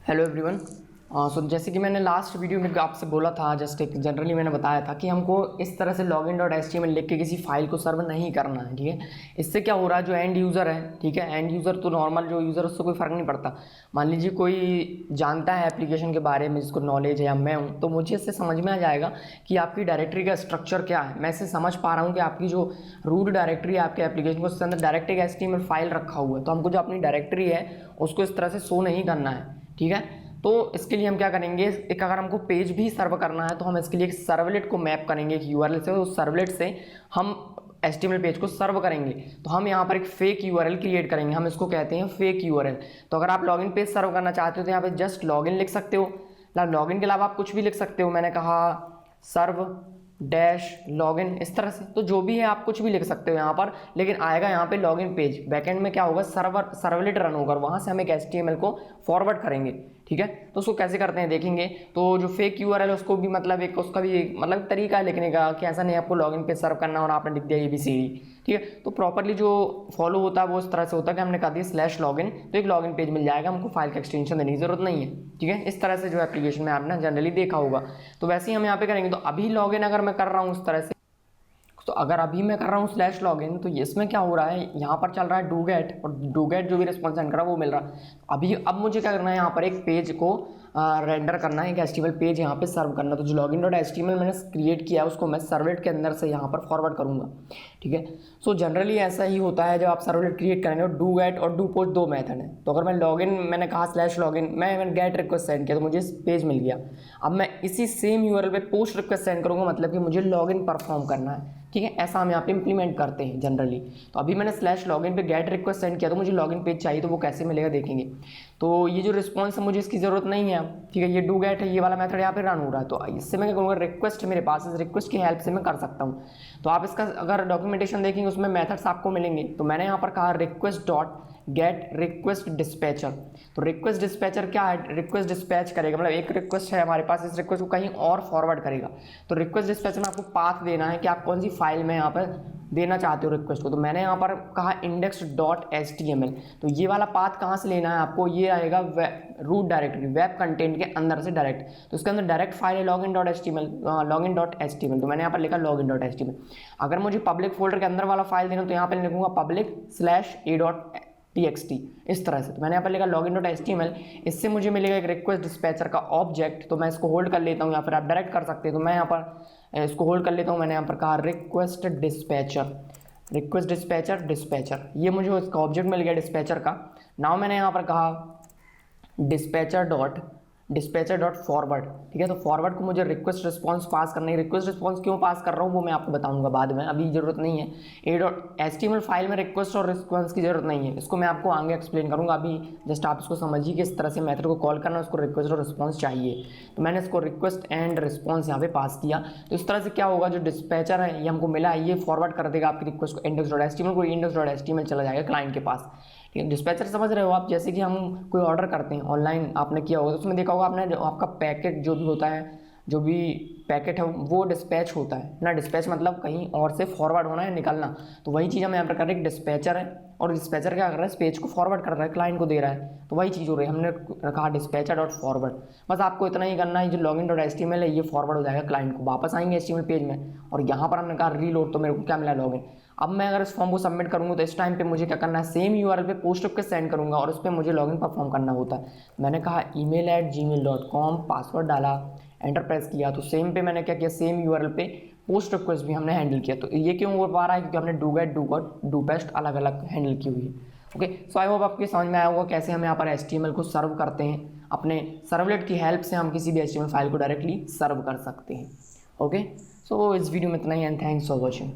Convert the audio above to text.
Hello everyone. सो जैसे कि मैंने लास्ट वीडियो में आपसे बोला था, जस्ट एक जनरली मैंने बताया था कि हमको इस तरह से login.html लिख के किसी फाइल को सर्व नहीं करना है। ठीक है, इससे क्या हो रहा है, जो एंड यूज़र है, ठीक है, एंड यूज़र तो नॉर्मल जो यूज़र उससे कोई फ़र्क नहीं पड़ता। मान लीजिए कोई जानता है एप्लीकेशन के बारे में, जिसको नॉलेज है, या मैं हूँ, तो मुझे इससे समझ में आ जाएगा कि आपकी डायरेक्टरी का स्ट्रक्चर क्या है। मैं इससे समझ पा रहा हूँ कि आपकी जो रूट डायरेक्टरी है आपके एप्लीकेशन को, उसके अंदर डायरेक्ट एक HTML फाइल रखा हुआ है, तो हमको जो अपनी डायरेक्टरी है उसको इस तरह से शो नहीं करना है। ठीक है, तो इसके लिए हम क्या करेंगे, एक अगर हमको पेज भी सर्व करना है तो हम इसके लिए एक सर्वलेट को मैप करेंगे एक URL से, उस सर्वलेट से हम HTML पेज को सर्व करेंगे। तो हम यहाँ पर एक फेक URL क्रिएट करेंगे, हम इसको कहते हैं फेक URL। तो अगर आप लॉगिन पेज सर्व करना चाहते हो तो यहाँ पे जस्ट लॉगिन लिख सकते हो, लॉगिन के अलावा आप कुछ भी लिख सकते हो। मैंने कहा सर्व डैश लॉगिन, इस तरह से, तो जो भी है आप कुछ भी लिख सकते हो यहाँ पर, लेकिन आएगा यहाँ पे लॉगिन पेज। बैकएंड में क्या होगा, सर्वलेट रन होगा, वहाँ से हम एक HTML को फॉरवर्ड करेंगे। ठीक है, तो उसको कैसे करते हैं देखेंगे। तो जो फेक URL है उसको भी मतलब एक उसका भी मतलब तरीका है लिखने का, कि ऐसा नहीं आपको लॉगिन पेज सर्व करना और आपने लिख दिया ABCD। ठीक है, तो प्रॉपरली जो फॉलो होता है वो इस तरह से होता है कि हमने कहा दिया /लॉगिन, तो एक लॉगिन पेज मिल जाएगा, हमको फाइल का एक्सटेंशन देने की जरूरत नहीं है। ठीक है, इस तरह से जो एप्लीकेशन में आपने जनरली देखा होगा, तो वैसे ही हम यहाँ पे करेंगे। तो अभी लॉगिन अगर मैं कर रहा हूँ उस तरह से, तो अगर अभी मैं कर रहा हूँ /लॉगिन, तो इसमें क्या हो रहा है, यहाँ पर चल रहा है डूगेट, और डूगेट जो भी रिस्पॉन्स सेंड कर रहा है वो मिल रहा है। अभी अब मुझे क्या करना है, यहाँ पर एक पेज को रेंडर करना है, एक HTML पेज यहाँ पे सर्व करना है। तो जो login.html मैंने क्रिएट किया है उसको मैं सर्वलेट के अंदर से यहाँ पर फॉरवर्ड करूँगा। ठीक है, सो जनरली ऐसा ही होता है जब आप सर्वलेट क्रिएट करेंगे। और डू गेट और डू पोस्ट दो मेथड है। तो अगर मैं लॉगिन, मैंने कहा /लॉगिन, मैंने गेट रिक्वेस्ट सेंड किया तो मुझे पेज मिल गया। अब मैं इसी सेम URL पे पोस्ट रिक्वेस्ट सेंड करूँगा, मतलब कि मुझे लॉगिन परफॉर्म करना है। ठीक है, ऐसा हम यहाँ पे इंप्लीमेंट करते हैं जनरली। तो अभी मैंने /लॉगिन पे गेट रिक्वेस्ट सेंड किया तो मुझे लॉगिन पेज चाहिए, तो वो कैसे मिलेगा देखेंगे। तो ये जो रिस्पॉन्स है मुझे इसकी ज़रूरत नहीं है। ठीक है, ये डू गेट है, ये वाला मेथड यहाँ पे रन हो रहा है, तो इससे मैं क्या करूँगा, रिक्वेस्ट मेरे पास, इस रिक्वेस्ट की हेल्प से मैं कर सकता हूँ। तो आप इसका अगर डॉक्यूमेंटेशन देखेंगे उसमें मेथड्स आपको मिलेंगे। तो मैंने यहाँ पर कहा request dot gate request dispatcher. तो रिक्वेस्ट डिस्पैचर क्या है, रिक्वेस्ट डिस्पैच करेगा, मतलब एक रिक्वेस्ट है हमारे पास, इस रिक्वेस्ट को कहीं और फॉरवर्ड करेगा। तो रिक्वेस्ट डिस्पैचर में आपको पाथ देना है कि आप कौन सी फाइल में यहाँ पर देना चाहते हो रिक्वेस्ट को। तो मैंने यहाँ पर कहा index.html। तो ये वाला पाथ कहाँ से लेना है आपको, ये आएगा रूट डायरेक्टरी, वेब कंटेंट के अंदर से डायरेक्ट। तो इसके अंदर डायरेक्ट फाइल है login.html, तो मैंने यहाँ पर लिखा login.html। अगर मुझे पब्लिक फोल्डर के अंदर वाला फाइल देना तो यहाँ पर लिखूंगा public/a.txt, इस तरह से। तो मैंने यहाँ पर लिखा login.html। इससे मुझे मिलेगा एक रिक्वेस्ट डिस्पैचर का ऑब्जेक्ट। तो मैं इसको होल्ड कर लेता हूँ, या फिर आप डायरेक्ट कर सकते हैं। तो मैं यहाँ पर इसको होल्ड कर लेता हूँ। मैंने यहाँ पर कहा रिक्वेस्ट डिस्पैचर, ये मुझे इसका ऑब्जेक्ट मिल गया डिस्पैचर का। नाउ मैंने यहाँ पर कहा डिस्पैचर डॉट फॉरवर्ड। ठीक है, तो फॉरवर्ड को मुझे रिक्वेस्ट रिस्पॉन्स पास करना है। रिक्वेस्ट रिस्पॉन्स क्यों पास कर रहा हूँ वो मैं आपको बताऊंगा बाद में, अभी जरूरत नहीं है। HTML फाइल में रिक्वेस्ट और रिस्पॉन्स की जरूरत नहीं है, इसको मैं आपको आगे एक्सप्लेन करूंगा। अभी जस्ट आप इसको समझिए कि इस तरह से मेथड को कॉल करना, उसको रिक्वेस्ट और रिस्पॉन्स चाहिए। तो मैंने इसको रिक्वेस्ट एंड रिस्पॉन्स यहाँ पे पास किया। तो इस तरह से क्या होगा, जो डिस्पैचर है ये हमको मिला है, ये फॉरवर्ड कर देगा आपकी रिक्वेस्ट को index.html को, index.html चला जाएगा क्लाइंट के पास। ठीक है, डिस्पैचर समझ रहे हो आप, जैसे कि हम कोई ऑर्डर करते हैं ऑनलाइन, आपने किया होगा तो उसमें देखा होगा आपने, जो आपका पैकेट जो भी होता है, जो भी पैकेट है वो डिस्पैच होता है ना। डिस्पैच मतलब कहीं और से फॉरवर्ड होना है, निकलना। तो वही चीज़ हम यहाँ पर कर रहे हैं, डिस्पैचर है, और डिस्पैचर क्या कर रहा है, इस पेज को फॉरवर्ड कर रहा है, क्लाइंट को दे रहा है। तो वही चीज़ हो रही है, हमने कहा डिस्पैचर डॉट फॉरवर्ड। बस आपको इतना ही करना है, जो login.html है ये फॉरवर्ड हो जाएगा क्लाइंट को, वापस आएंगे HTML पेज में। और यहाँ पर हमने कहा रीलोड, तो मेरे को क्या मिला, लॉगिन। अब मैं अगर इस फॉर्म को सबमिट करूँगा तो इस टाइम पे मुझे क्या करना है, सेम URL पे पोस्ट रिक्वेस्ट सेंड करूँगा और उस पर मुझे लॉगिन परफॉर्म करना होता है। मैंने कहा email@gmail.com, पासवर्ड डाला, एंटर प्रेस किया, तो सेम पे मैंने क्या किया, सेम URL पे पोस्ट रिक्वेस्ट भी हमने हैंडल किया। तो ये क्यों हो पा रहा है, क्योंकि हमने डूगेट डूपेस्ट अलग अलग हैंडल की हुई है। ओके, सो आई होप आपके समझ में आया होगा कैसे हम यहाँ पर HTML को सर्व करते हैं। अपने सर्वलेट की हेल्प से हम किसी भी HTML फाइल को डायरेक्टली सर्व कर सकते हैं। ओके, सो इस वीडियो में इतना ही, एंड थैंक्स फॉर वॉचिंग।